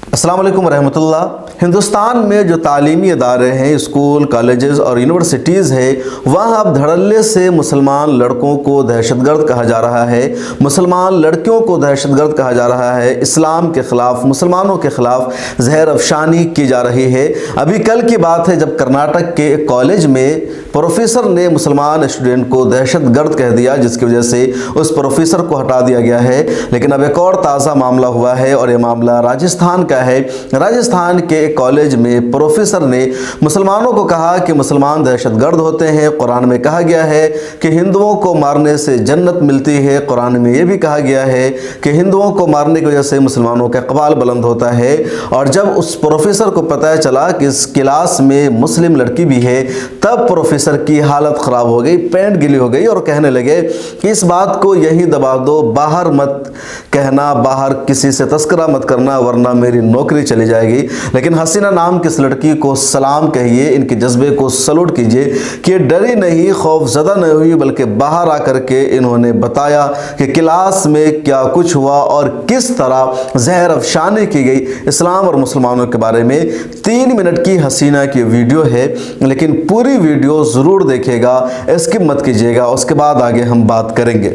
अस्सलाम वालेकुम रहमतुल्लाह। हिंदुस्तान में जो तालीमी इदारे हैं, स्कूल, कॉलेजेस और यूनिवर्सिटीज़ है, वहाँ अब धड़ल्ले से मुसलमान लड़कों को दहशतगर्द कहा जा रहा है, मुसलमान लड़कियों को दहशतगर्द कहा जा रहा है, इस्लाम के ख़िलाफ़, मुसलमानों के ख़िलाफ़ जहर अफशानी की जा रही है। अभी कल की बात है जब कर्नाटक के एक कॉलेज में प्रोफेसर ने मुसलमान स्टूडेंट को दहशतगर्द कह दिया, जिसकी वजह से उस प्रोफेसर को हटा दिया गया है। लेकिन अब एक और ताज़ा मामला हुआ है और ये मामला राजस्थान का है। राजस्थान के एक कॉलेज में प्रोफेसर ने मुसलमानों को कहा कि मुसलमान दहशतगर्द होते हैं। कुरान में कहा गया है कि हिंदुओं को मारने से जन्नत मिलती है। कुरान में यह भी कहा गया है कि हिंदुओं को मारने की वजह से मुसलमानों का इक़बाल बुलंद होता है। और जब उस प्रोफेसर को पता चला कि इस क्लास में मुस्लिम लड़की भी है, तब प्रोफेसर की हालत ख़राब हो गई, पैंट गिली हो गई और कहने लगे कि इस बात को यहीं दबा दो, बाहर मत कहना, बाहर किसी से तस्करा मत करना, वरना मेरी नौकरी चली जाएगी। लेकिन हसीना नाम की इस लड़की को सलाम कहिए, इनके जज्बे को सलूट कीजिए कि डरी नहीं, खौफजदा नहीं हुई, बल्कि बाहर आकर के इन्होंने बताया कि क्लास में क्या कुछ हुआ और किस तरह जहर अफशानी की गई इस्लाम और मुसलमानों के बारे में। 3 मिनट की हसीना की वीडियो है, लेकिन पूरी वीडियो ज़रूर देखिएगा, स्किप मत कीजिएगा। उसके बाद आगे हम बात करेंगे।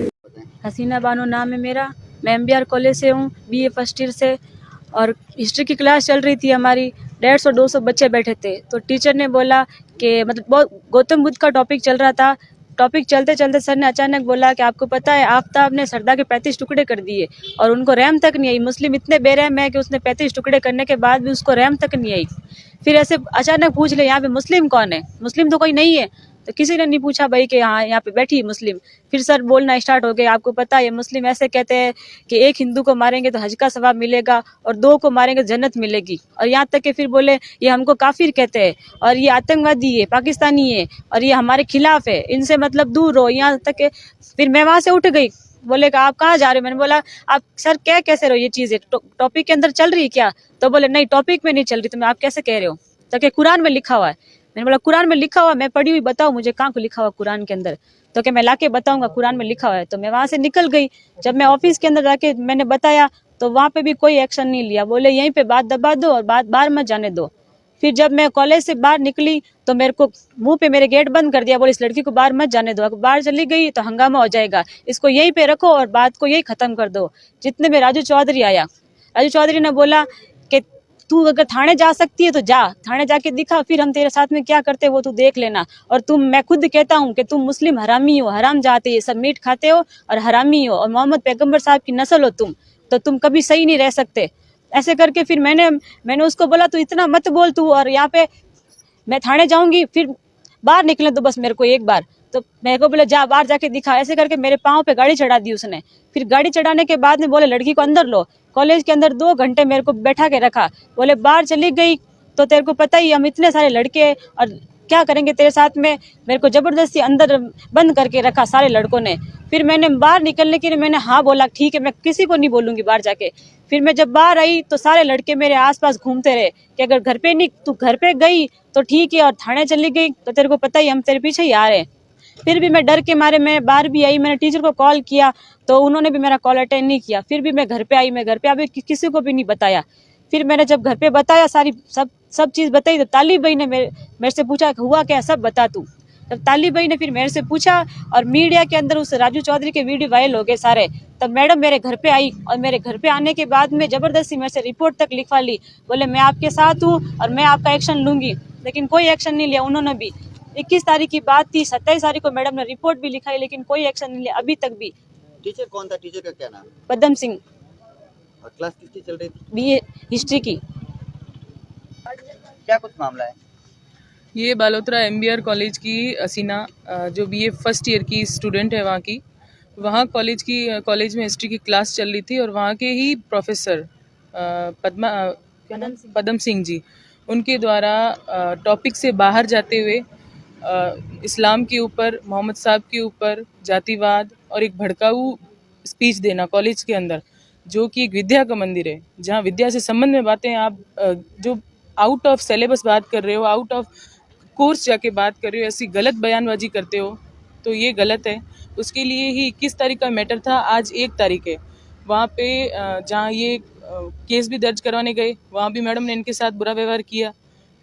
हसीना बानो नाम है मेरा, मैं MBR कॉलेज से हूँ, BA फर्स्ट ईयर से। और हिस्ट्री की क्लास चल रही थी हमारी, 150-200 बच्चे बैठे थे। तो टीचर ने बोला कि मतलब बहुत गौतम बुद्ध का टॉपिक चल रहा था। टॉपिक चलते चलते सर ने अचानक बोला कि आपको पता है आफ्ताब ने सरदा के 35 टुकड़े कर दिए और उनको रहम तक नहीं आई। मुस्लिम इतने बेरहम है कि उसने 35 टुकड़े करने के बाद भी उसको रहम तक नहीं आई। फिर ऐसे अचानक पूछ ले यहाँ पे मुस्लिम कौन है, मुस्लिम तो कोई नहीं है। तो किसी ने नहीं पूछा भाई कि हाँ यहाँ पे बैठी मुस्लिम। फिर सर बोलना स्टार्ट हो गए, आपको पता है मुस्लिम ऐसे कहते हैं कि एक हिंदू को मारेंगे तो हज का सवाब मिलेगा और 2 को मारेंगे तो जन्नत मिलेगी। और यहाँ तक कि फिर बोले ये हमको काफिर कहते हैं और ये आतंकवादी है, पाकिस्तानी है और ये हमारे खिलाफ है, इनसे मतलब दूर रहो। यहाँ तक के फिर मैं वहां से उठ गई, बोले कि आप कहाँ जा रहे हो। मैंने बोला आप सर क्या कैसे रहो, ये चीज़ टॉपिक के अंदर चल रही है क्या। तो बोले नहीं टॉपिक में नहीं चल रही, तो मैं आप कैसे कह रहे हो, तो क्या कुरान में लिखा हुआ है। मैंने बोला कुरान में लिखा हुआ, मैं पढ़ी हुई बताओ मुझे कहाँ को लिखा हुआ कुरान के अंदर। तो क्या मैं लाके बताऊंगा कुरान में लिखा हुआ है। तो मैं वहां से निकल गई। जब मैं ऑफिस के अंदर जाके मैंने बताया तो वहां पे भी कोई एक्शन नहीं लिया, बोले यहीं पे बात दबा दो और बात बाहर मत जाने दो। फिर जब मैं कॉलेज से बाहर निकली तो मेरे को मुंह पे मेरे गेट बंद कर दिया, बोले इस लड़की को बाहर मत जाने दो, अगर बाहर चली गई तो हंगामा हो जाएगा, इसको यहीं पे रखो और बात को यही खत्म कर दो। जितने में राजू चौधरी आया, राजू चौधरी ने बोला कि तू अगर थाने जा सकती है तो जा, थाने जाके दिखा, फिर हम तेरे साथ में क्या करते वो तू देख लेना। और मैं खुद कहता हूँ कि तुम मुस्लिम हरामी हो, हराम जाते, ये सब मीट खाते हो और हरामी हो और मोहम्मद पैगंबर साहब की नस्ल हो तुम, तो तुम कभी सही नहीं रह सकते। ऐसे करके फिर मैंने उसको बोला तू इतना मत बोल तू, और यहाँ पे मैं थाने जाऊंगी, फिर बाहर निकले तो बस मेरे को एक बार। तो मेरे को बोले जा बाहर जाके दिखा। ऐसे करके मेरे पाँव पे गाड़ी चढ़ा दी उसने। फिर गाड़ी चढ़ाने के बाद में बोले लड़की को अंदर लो। कॉलेज के अंदर 2 घंटे मेरे को बैठा के रखा, बोले बाहर चली गई तो तेरे को पता ही हम इतने सारे लड़के और क्या करेंगे तेरे साथ में। मेरे को जबरदस्ती अंदर बंद करके रखा सारे लड़कों ने। फिर मैंने बाहर निकलने के लिए मैंने हाँ बोला, ठीक है मैं किसी को नहीं बोलूंगी बाहर जाके। फिर मैं जब बाहर आई तो सारे लड़के मेरे आसपास घूमते रहे कि अगर घर पे नहीं, तू घर पे गई तो ठीक है और थाने चली गई तो तेरे को पता ही हम तेरे पीछे ही आ रहे हैं। फिर भी मैं डर के मारे मैं बाहर भी आई, मैंने टीचर को कॉल किया तो उन्होंने भी मेरा कॉल अटेंड नहीं किया। फिर भी मैं घर पे आई, मैं घर पे अभी किसी को भी नहीं बताया। फिर मैंने जब घर पे बताया सारी सब चीज़ बताई तो तालिब भाई ने मेरे से पूछा हुआ क्या, सब बता तू। तब तालिब भाई ने फिर मेरे से पूछा और मीडिया के अंदर उस राजू चौधरी के वीडियो वायरल हो गए सारे। तब मैडम मेरे घर पे आई और मेरे घर पे आने के बाद में जबरदस्ती मेरे से रिपोर्ट तक लिखवा ली, बोले मैं आपके साथ हूँ और मैं आपका एक्शन लूंगी। लेकिन कोई एक्शन नहीं लिया उन्होंने भी। 21 तारीख की बात थी, 27 तारीख को मैडम ने रिपोर्ट भी लिखाई, लेकिन कोई एक्शन नहीं लिया अभी तक भी। टीचर कौन था, टीचर का क्या नाम? पद्म सिंह। और क्लास किसकी चल रही थी? BA हिस्ट्री की। क्या कुछ मामला है? ये बालोतरा MBR कॉलेज की हसीना जो BA फर्स्ट ईयर की स्टूडेंट है, वहाँ कॉलेज में हिस्ट्री की क्लास चल रही थी और वहाँ के ही प्रोफेसर पद्म सिंह जी, उनके द्वारा टॉपिक से बाहर जाते हुए इस्लाम के ऊपर, मोहम्मद साहब के ऊपर जातिवाद और एक भड़काऊ स्पीच देना कॉलेज के अंदर, जो कि एक विद्या का मंदिर है जहाँ विद्या से संबंध में बातें आप जो आउट ऑफ सिलेबस बात कर रहे हो, आउट ऑफ कोर्स जाके बात कर रहे हो, ऐसी गलत बयानबाजी करते हो तो ये गलत है। उसके लिए ही 21 तारीख का मैटर था, आज 1 तारीख है। वहाँ पे जहाँ ये केस भी दर्ज करवाने गए, वहाँ भी मैडम ने इनके साथ बुरा व्यवहार किया,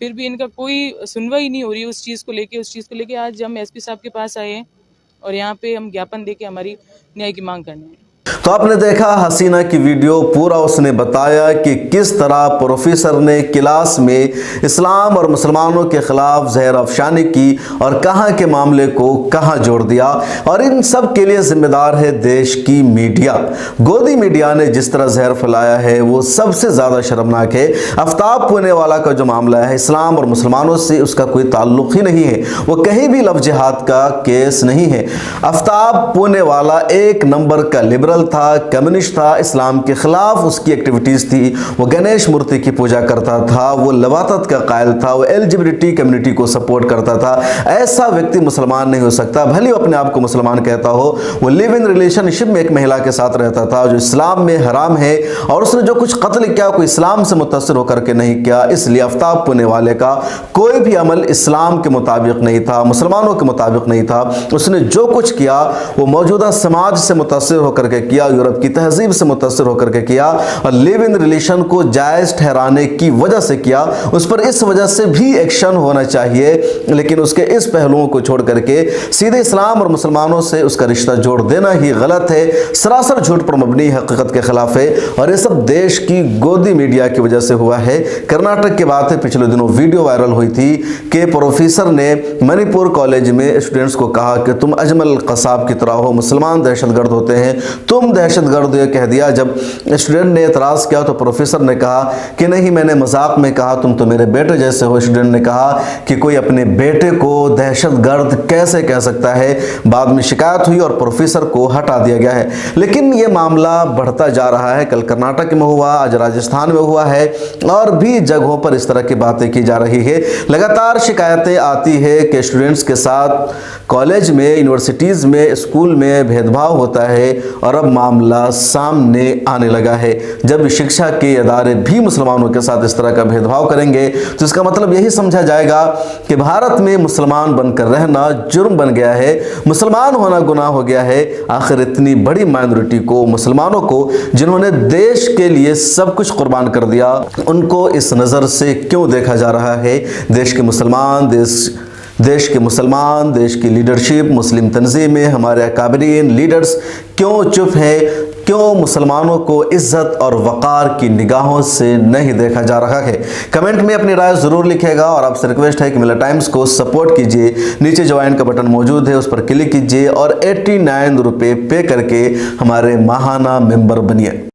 फिर भी इनका कोई सुनवाई नहीं हो रही उस चीज़ को लेके आज हम एसपी साहब के पास आए हैं और यहाँ पे हम ज्ञापन देके हमारी न्याय की मांग करने हैं। तो आपने देखा हसीना की वीडियो, पूरा उसने बताया कि किस तरह प्रोफेसर ने क्लास में इस्लाम और मुसलमानों के खिलाफ जहर अफशानी की और कहां के मामले को कहां जोड़ दिया। और इन सब के लिए जिम्मेदार है देश की मीडिया। गोदी मीडिया ने जिस तरह जहर फैलाया है वो सबसे ज़्यादा शर्मनाक है। आफ्ताब पूनेवाला का जो मामला है इस्लाम और मुसलमानों से उसका कोई ताल्लुक ही नहीं है, वो कहीं भी लव जिहाद का केस नहीं है। आफ्ताब पूनेवाला एक नंबर का लिबरल था, कम्युनिस्ट था, इस्लाम के खिलाफ उसकी एक्टिविटीज थी, वो गणेश मूर्ति की पूजा करता था, वो लवातत का कायल था, वो LGBT कम्युनिटी को सपोर्ट करता था। ऐसा व्यक्ति मुसलमान नहीं हो सकता, भले वो अपने आप को मुसलमान कहता हो। वो लिव इन रिलेशनशिप में एक महिला के साथ रहता था जो इस्लाम में हराम है, और उसने जो कुछ कत्ल किया कोई इस्लाम से मुतासिर होकर के नहीं किया। इसलिए आफ्ताब पूनेवाले का कोई भी अमल इस्लाम के मुताबिक नहीं था, मुसलमानों के मुताबिक नहीं था। उसने जो कुछ किया वो मौजूदा समाज से मुतासिर होकर के किया, यूरोप की तहजीब से मुतासिर होकर के किया, और लिव इन रिलेशन को जायज़ ठहराने की वजह से किया। उस पर इस वजह से भी एक्शन होना चाहिए, लेकिन उसके इस पहलुओं को छोड़ करके सीधे इस्लाम और मुसलमानों से उसका रिश्ता जोड़ देना ही गलत है, सरासर झूठ पर मबनी हकीकत के खिलाफ है। और ये सब देश की गोदी मीडिया की वजह से हुआ है। कर्नाटक की बात है, पिछले दिनों वीडियो वायरल हुई थी कि प्रोफेसर ने मणिपुर कॉलेज में स्टूडेंट्स को कहा कि तुम अजमल कसाब की तरह हो, मुसलमान दहशतगर्द होते हैं, तुम दहशतगर्द हो, कह दिया। जब स्टूडेंट ने एतराज़ किया तो प्रोफेसर ने कहा कि नहीं, मैंने मजाक में कहा, तुम तो मेरे बेटे जैसे हो। स्टूडेंट ने कहा कि कोई अपने बेटे को दहशतगर्द कैसे कह सकता है। बाद में शिकायत हुई और प्रोफेसर को हटा दिया गया है। लेकिन ये मामला बढ़ता जा रहा है। कल कर्नाटक में हुआ, आज राजस्थान में हुआ है, और भी जगहों पर इस तरह की बातें की जा रही है। लगातार शिकायतें आती है कि स्टूडेंट्स के साथ कॉलेज में, यूनिवर्सिटीज़ में, स्कूल में भेदभाव होता है, और अब मामला सामने आने लगा है। जब शिक्षा के इदारे भी मुसलमानों के साथ इस तरह का भेदभाव करेंगे तो इसका मतलब यही समझा जाएगा कि भारत में मुसलमान बनकर रहना जुर्म बन गया है, मुसलमान होना गुनाह हो गया है। आखिर इतनी बड़ी माइनॉरिटी को, मुसलमानों को, जिन्होंने देश के लिए सब कुछ कुर्बान कर दिया, उनको इस नज़र से क्यों देखा जा रहा है? देश के मुसलमान, देश की लीडरशिप, मुस्लिम तंजीमें, हमारे अकाबरीन लीडर्स क्यों चुप है? क्यों मुसलमानों को इज्जत और वक़ार की निगाहों से नहीं देखा जा रहा है? कमेंट में अपनी राय ज़रूर लिखिएगा, और आपसे रिक्वेस्ट है कि मिलर टाइम्स को सपोर्ट कीजिए। नीचे ज्वाइन का बटन मौजूद है, उस पर क्लिक कीजिए और 89 रुपये पे करके हमारे माहाना मेंबर बनिए।